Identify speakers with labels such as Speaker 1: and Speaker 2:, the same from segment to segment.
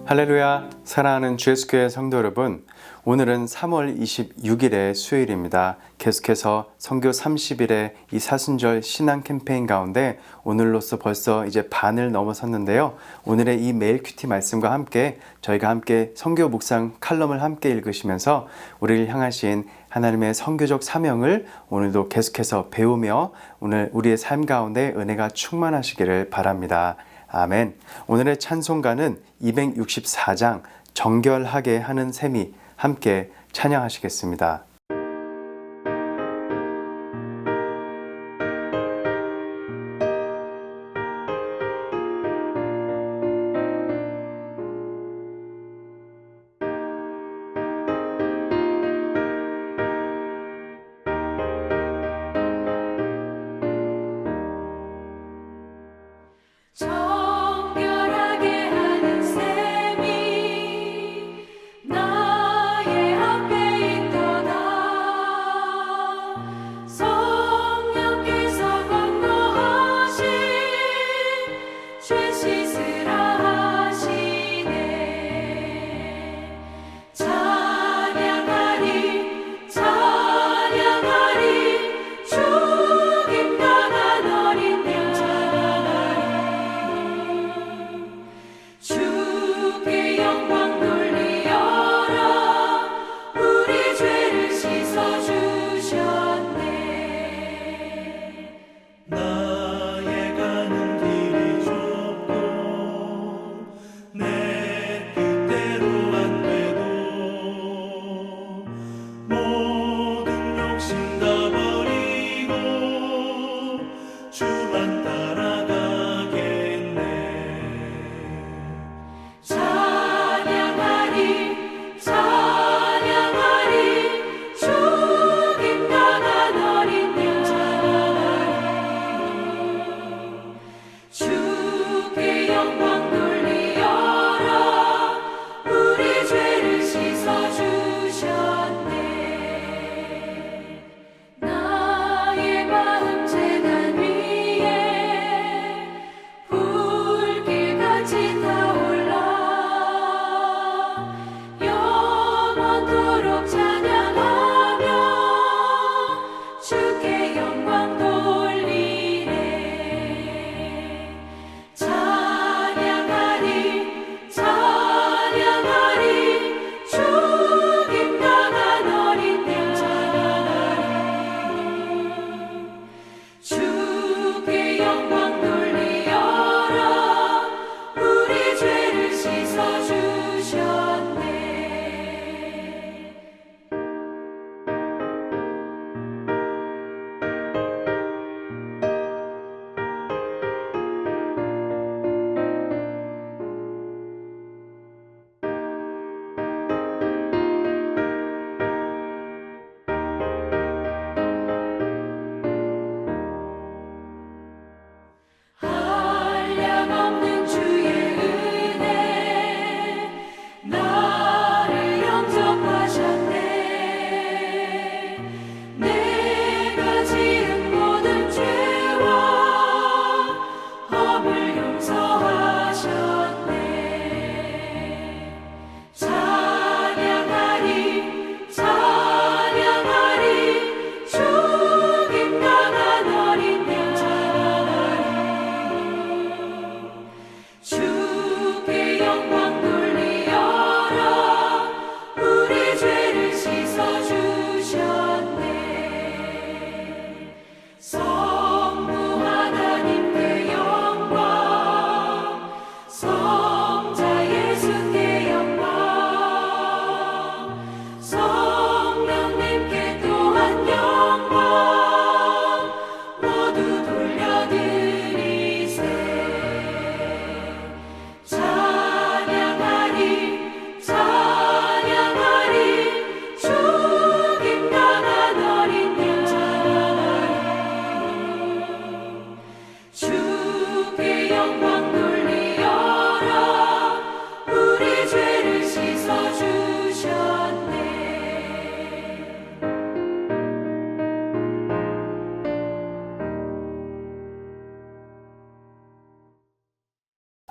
Speaker 1: 할렐루야, 사랑하는 주예수교회 성도 여러분, 오늘은 3월 26일의 수요일입니다. 계속해서 선교 30일의 이 사순절 신앙 캠페인 가운데 오늘로써 벌써 이제 반을 넘어섰는데요. 오늘의 이 메일 큐티 말씀과 함께 저희가 함께 선교 묵상 칼럼을 함께 읽으시면서 우리를 향하신 하나님의 선교적 사명을 오늘도 계속해서 배우며 오늘 우리의 삶 가운데 은혜가 충만하시기를 바랍니다. 아멘. 오늘의 찬송가는 264장 정결하게 하는 셈이 함께 찬양하시겠습니다.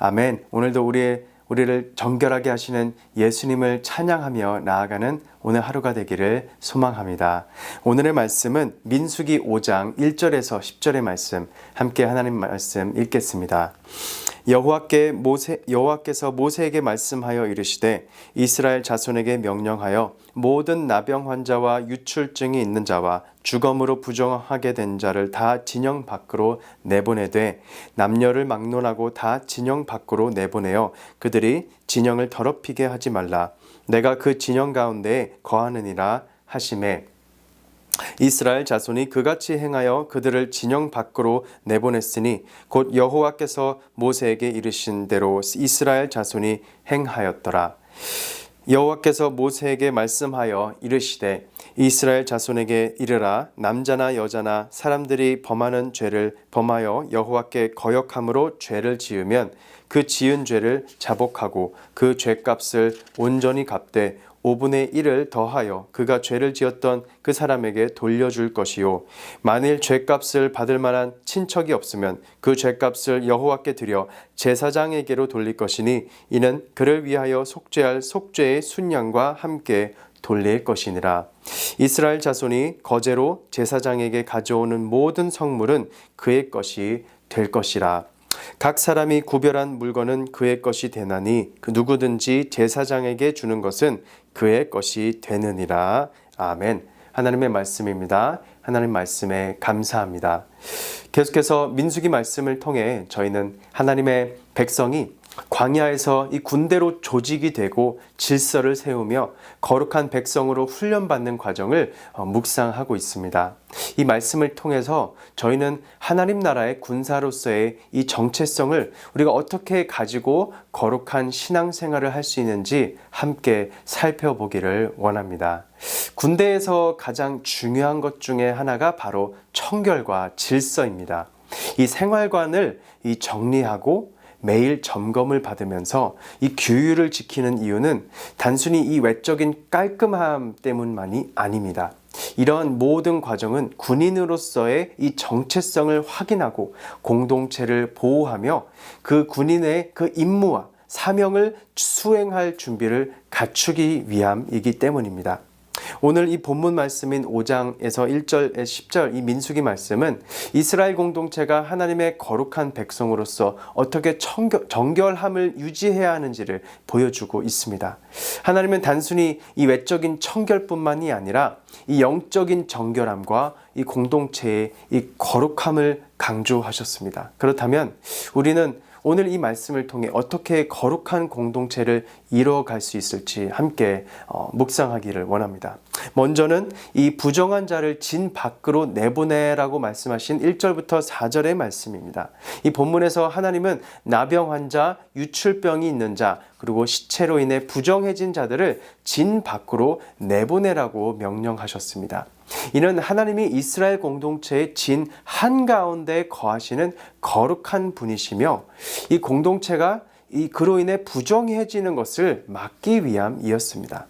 Speaker 1: 아멘. 오늘도 우리의 우리를 정결하게 하시는 예수님을 찬양하며 나아가는 오늘 하루가 되기를 소망합니다. 오늘의 말씀은 민수기 5장 1절에서 10절의 말씀, 함께 하나님 말씀 읽겠습니다. 여호와께서 모세에게 말씀하여 이르시되 이스라엘 자손에게 명령하여 모든 나병 환자와 유출증이 있는 자와 주검으로 부정하게 된 자를 다 진영 밖으로 내보내되 남녀를 막론하고 다 진영 밖으로 내보내어 그들이 진영을 더럽히게 하지 말라. 내가 그 진영 가운데에 거하느니라 하시매 이스라엘 자손이 그같이 행하여 그들을 진영 밖으로 내보냈으니 곧 여호와께서 모세에게 이르신 대로 이스라엘 자손이 행하였더라. 여호와께서 모세에게 말씀하여 이르시되 이스라엘 자손에게 이르라. 남자나 여자나 사람들이 범하는 죄를 범하여 여호와께 거역함으로 죄를 지으면 그 지은 죄를 자복하고 그 죄값을 온전히 갚되 5분의 1을 더하여 그가 죄를 지었던 그 사람에게 돌려줄 것이요 만일 죄값을 받을 만한 친척이 없으면 그 죄값을 여호와께 드려 제사장에게로 돌릴 것이니 이는 그를 위하여 속죄할 속죄의 순양과 함께 돌릴 것이니라. 이스라엘 자손이 거제로 제사장에게 가져오는 모든 성물은 그의 것이 될 것이라. 각 사람이 구별한 물건은 그의 것이 되나니 그 누구든지 제사장에게 주는 것은 그의 것이 되느니라. 아멘. 하나님의 말씀입니다. 하나님 말씀에 감사합니다. 계속해서 민수기 말씀을 통해 저희는 하나님의 백성이 광야에서 이 군대로 조직이 되고 질서를 세우며 거룩한 백성으로 훈련받는 과정을 묵상하고 있습니다. 이 말씀을 통해서 저희는 하나님 나라의 군사로서의 이 정체성을 우리가 어떻게 가지고 거룩한 신앙생활을 할 수 있는지 함께 살펴보기를 원합니다. 군대에서 가장 중요한 것 중에 하나가 바로 청결과 질서입니다. 이 생활관을 정리하고 매일 점검을 받으면서 이 규율을 지키는 이유는 단순히 이 외적인 깔끔함 때문만이 아닙니다. 이런 모든 과정은 군인으로서의 이 정체성을 확인하고 공동체를 보호하며 그 군인의 그 임무와 사명을 수행할 준비를 갖추기 위함이기 때문입니다. 오늘 이 본문 말씀인 5장에서 1절에 10절 이 민수기 말씀은 이스라엘 공동체가 하나님의 거룩한 백성으로서 어떻게 정결함을 유지해야 하는지를 보여주고 있습니다. 하나님은 단순히 이 외적인 청결뿐만이 아니라 이 영적인 정결함과 이 공동체의 이 거룩함을 강조하셨습니다. 그렇다면 우리는 오늘 이 말씀을 통해 어떻게 거룩한 공동체를 이루어갈 수 있을지 함께 묵상하기를 원합니다. 먼저는 이 부정한 자를 진 밖으로 내보내라고 말씀하신 1절부터 4절의 말씀입니다. 이 본문에서 하나님은 나병 환자, 유출병이 있는 자, 그리고 시체로 인해 부정해진 자들을 진 밖으로 내보내라고 명령하셨습니다. 이는 하나님이 이스라엘 공동체의 진 한가운데 거하시는 거룩한 분이시며 이 공동체가 그로 인해 부정해지는 것을 막기 위함이었습니다.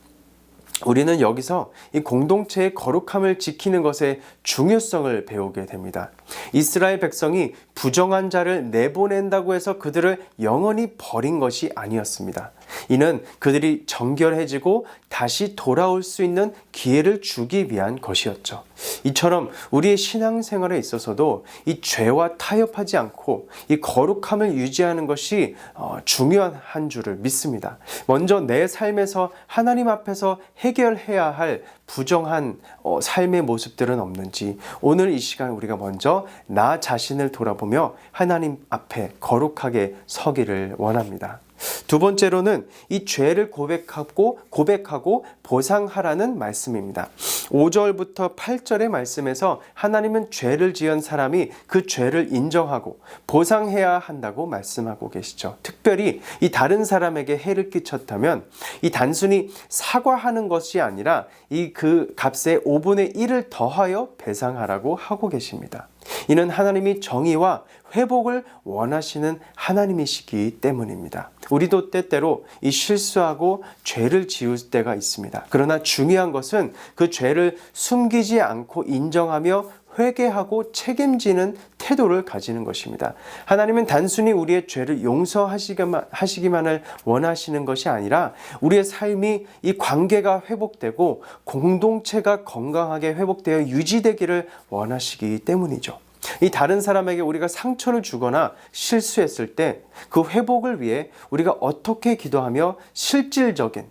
Speaker 1: 우리는 여기서 이 공동체의 거룩함을 지키는 것의 중요성을 배우게 됩니다. 이스라엘 백성이 부정한 자를 내보낸다고 해서 그들을 영원히 버린 것이 아니었습니다. 이는 그들이 정결해지고 다시 돌아올 수 있는 기회를 주기 위한 것이었죠. 이처럼 우리의 신앙생활에 있어서도 이 죄와 타협하지 않고 이 거룩함을 유지하는 것이 중요한 한 줄을 믿습니다. 먼저 내 삶에서 하나님 앞에서 해결해야 할 부정한 삶의 모습들은 없는지 오늘 이 시간 우리가 먼저 나 자신을 돌아보며 하나님 앞에 거룩하게 서기를 원합니다. 두 번째로는 이 죄를 고백하고 보상하라는 말씀입니다. 5절부터 8절의 말씀에서 하나님은 죄를 지은 사람이 그 죄를 인정하고 보상해야 한다고 말씀하고 계시죠. 특별히 이 다른 사람에게 해를 끼쳤다면 이 단순히 사과하는 것이 아니라 그 값의 5분의 1을 더하여 배상하라고 하고 계십니다. 이는 하나님이 정의와 회복을 원하시는 하나님이시기 때문입니다. 우리도 때때로 이 실수하고 죄를 지을 때가 있습니다. 그러나 중요한 것은 그 죄를 숨기지 않고 인정하며 회개하고 책임지는 태도를 가지는 것입니다. 하나님은 단순히 우리의 죄를 용서하시기만을 원하시는 것이 아니라 우리의 삶이 이 관계가 회복되고 공동체가 건강하게 회복되어 유지되기를 원하시기 때문이죠. 이 다른 사람에게 우리가 상처를 주거나 실수했을 때 그 회복을 위해 우리가 어떻게 기도하며 실제적인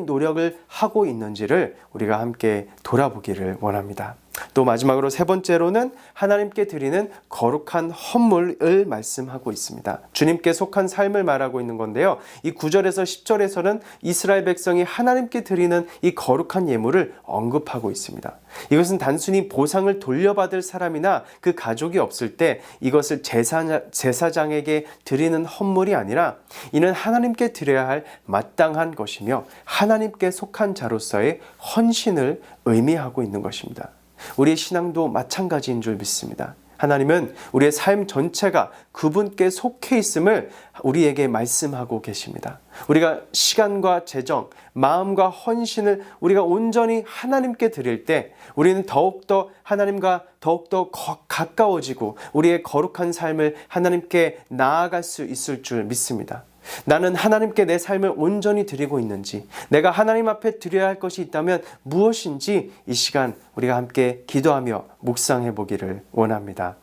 Speaker 1: 노력을 하고 있는지를 우리가 함께 돌아보기를 원합니다. 또 마지막으로 세 번째로는 하나님께 드리는 거룩한 헌물을 말씀하고 있습니다. 주님께 속한 삶을 말하고 있는 건데요. 이 9절에서 10절에서는 이스라엘 백성이 하나님께 드리는 이 거룩한 예물을 언급하고 있습니다. 이것은 단순히 보상을 돌려받을 사람이나 그 가족이 없을 때 이것을 제사장에게 드리는 헌물이 아니라 이는 하나님께 드려야 할 마땅한 것이며 하나님께 속한 자로서의 헌신을 의미하고 있는 것입니다. 우리의 신앙도 마찬가지인 줄 믿습니다. 하나님은 우리의 삶 전체가 그분께 속해 있음을 우리에게 말씀하고 계십니다. 우리가 시간과 재정, 마음과 헌신을 우리가 온전히 하나님께 드릴 때 우리는 더욱더 하나님과 더욱더 가까워지고 우리의 거룩한 삶을 하나님께 나아갈 수 있을 줄 믿습니다. 나는 하나님께 내 삶을 온전히 드리고 있는지, 내가 하나님 앞에 드려야 할 것이 있다면 무엇인지 이 시간 우리가 함께 기도하며 묵상해 보기를 원합니다.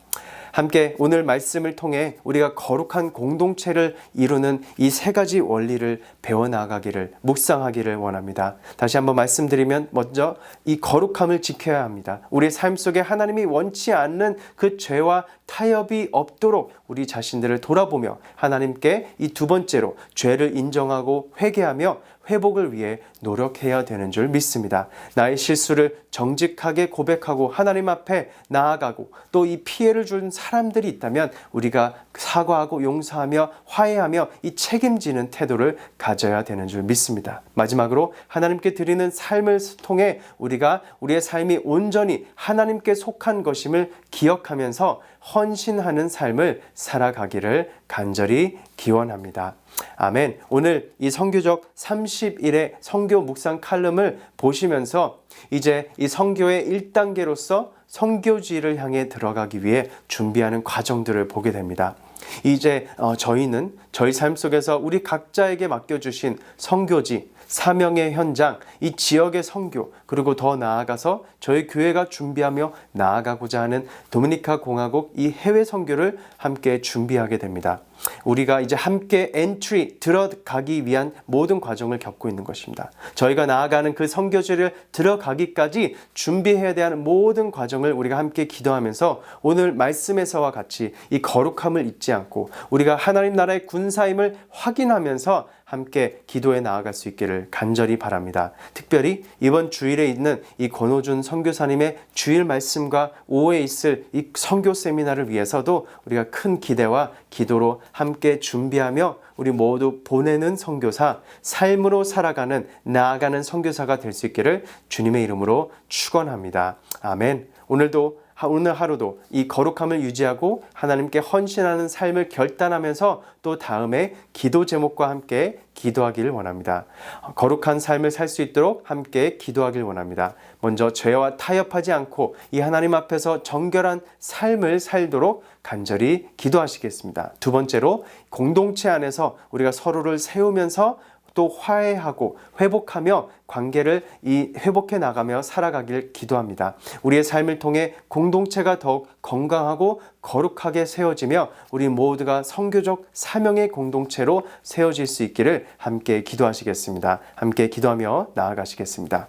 Speaker 1: 함께 오늘 말씀을 통해 우리가 거룩한 공동체를 이루는 이 세 가지 원리를 배워나가기를, 묵상하기를 원합니다. 다시 한번 말씀드리면 먼저 이 거룩함을 지켜야 합니다. 우리의 삶 속에 하나님이 원치 않는 그 죄와 타협이 없도록 우리 자신들을 돌아보며 하나님께 이 두 번째로 죄를 인정하고 회개하며 회복을 위해 노력해야 되는 줄 믿습니다. 나의 실수를 정직하게 고백하고 하나님 앞에 나아가고 또 이 피해를 준 사람들이 있다면 우리가 사과하고 용서하며 화해하며 이 책임지는 태도를 가져야 되는 줄 믿습니다. 마지막으로 하나님께 드리는 삶을 통해 우리가 우리의 삶이 온전히 하나님께 속한 것임을 기억하면서 헌신하는 삶을 살아가기를 간절히 기원합니다. 아멘. 오늘 이 선교적 30일의 선교 묵상 칼럼을 보시면서 이제 이 선교의 1단계로서 선교지를 향해 들어가기 위해 준비하는 과정들을 보게 됩니다. 이제 저희는 저희 삶 속에서 우리 각자에게 맡겨주신 선교지, 사명의 현장, 이 지역의 선교, 그리고 더 나아가서 저희 교회가 준비하며 나아가고자 하는 도미니카 공화국 이 해외 선교를 함께 준비하게 됩니다. 우리가 이제 함께 들어가기 위한 모든 과정을 겪고 있는 것입니다. 저희가 나아가는 그 선교지를 들어가기까지 준비해야 되는 모든 과정을 우리가 함께 기도하면서 오늘 말씀에서와 같이 이 거룩함을 잊지 않고 우리가 하나님 나라의 군사임을 확인하면서 함께 기도에 나아갈 수 있기를 간절히 바랍니다. 특별히 이번 주일에 있는 이 권호준 선교사님의 주일 말씀과 오후에 있을 이 선교 세미나를 위해서도 우리가 큰 기대와 기도로 함께 준비하며 우리 모두 보내는 선교사, 삶으로 살아가는 나아가는 선교사가 될 수 있기를 주님의 이름으로 축원합니다. 아멘. 오늘 하루도 이 거룩함을 유지하고 하나님께 헌신하는 삶을 결단하면서 또 다음에 기도 제목과 함께 기도하기를 원합니다. 거룩한 삶을 살 수 있도록 함께 기도하기를 원합니다. 먼저 죄와 타협하지 않고 이 하나님 앞에서 정결한 삶을 살도록 간절히 기도하시겠습니다. 두 번째로 공동체 안에서 우리가 서로를 세우면서 또 화해하고 회복하며 관계를 회복해 나가며 살아가길 기도합니다. 우리의 삶을 통해 공동체가 더욱 건강하고 거룩하게 세워지며 우리 모두가 선교적 사명의 공동체로 세워질 수 있기를 함께 기도하시겠습니다. 함께 기도하며 나아가시겠습니다.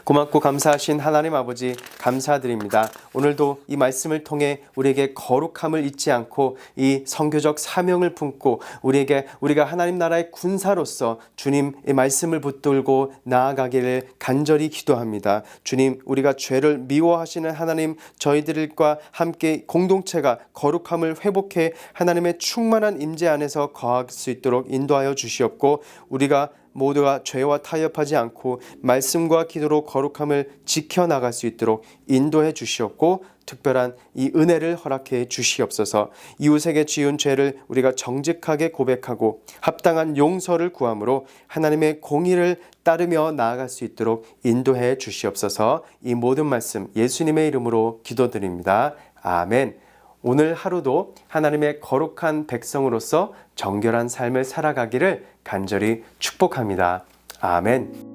Speaker 1: 고맙고 감사하신 하나님 아버지 감사드립니다. 오늘도 이 말씀을 통해 우리에게 거룩함을 잊지 않고 이 선교적 사명을 품고 우리가 하나님 나라의 군사로서 주님의 말씀을 붙들고 나아가기를 간절히 기도합니다. 주님, 우리가 죄를 미워하시는 하나님, 저희들과 함께 공동체가 거룩함을 회복해 하나님의 충만한 임재 안에서 거할 수 있도록 인도하여 주시옵고 우리가 모두가 죄와 타협하지 않고 말씀과 기도로 거룩함을 지켜나갈 수 있도록 인도해 주시옵고 특별한 이 은혜를 허락해 주시옵소서. 이웃에게 지은 죄를 우리가 정직하게 고백하고 합당한 용서를 구함으로 하나님의 공의를 따르며 나아갈 수 있도록 인도해 주시옵소서. 이 모든 말씀 예수님의 이름으로 기도드립니다. 아멘. 오늘 하루도 하나님의 거룩한 백성으로서 정결한 삶을 살아가기를 간절히 축복합니다. 아멘.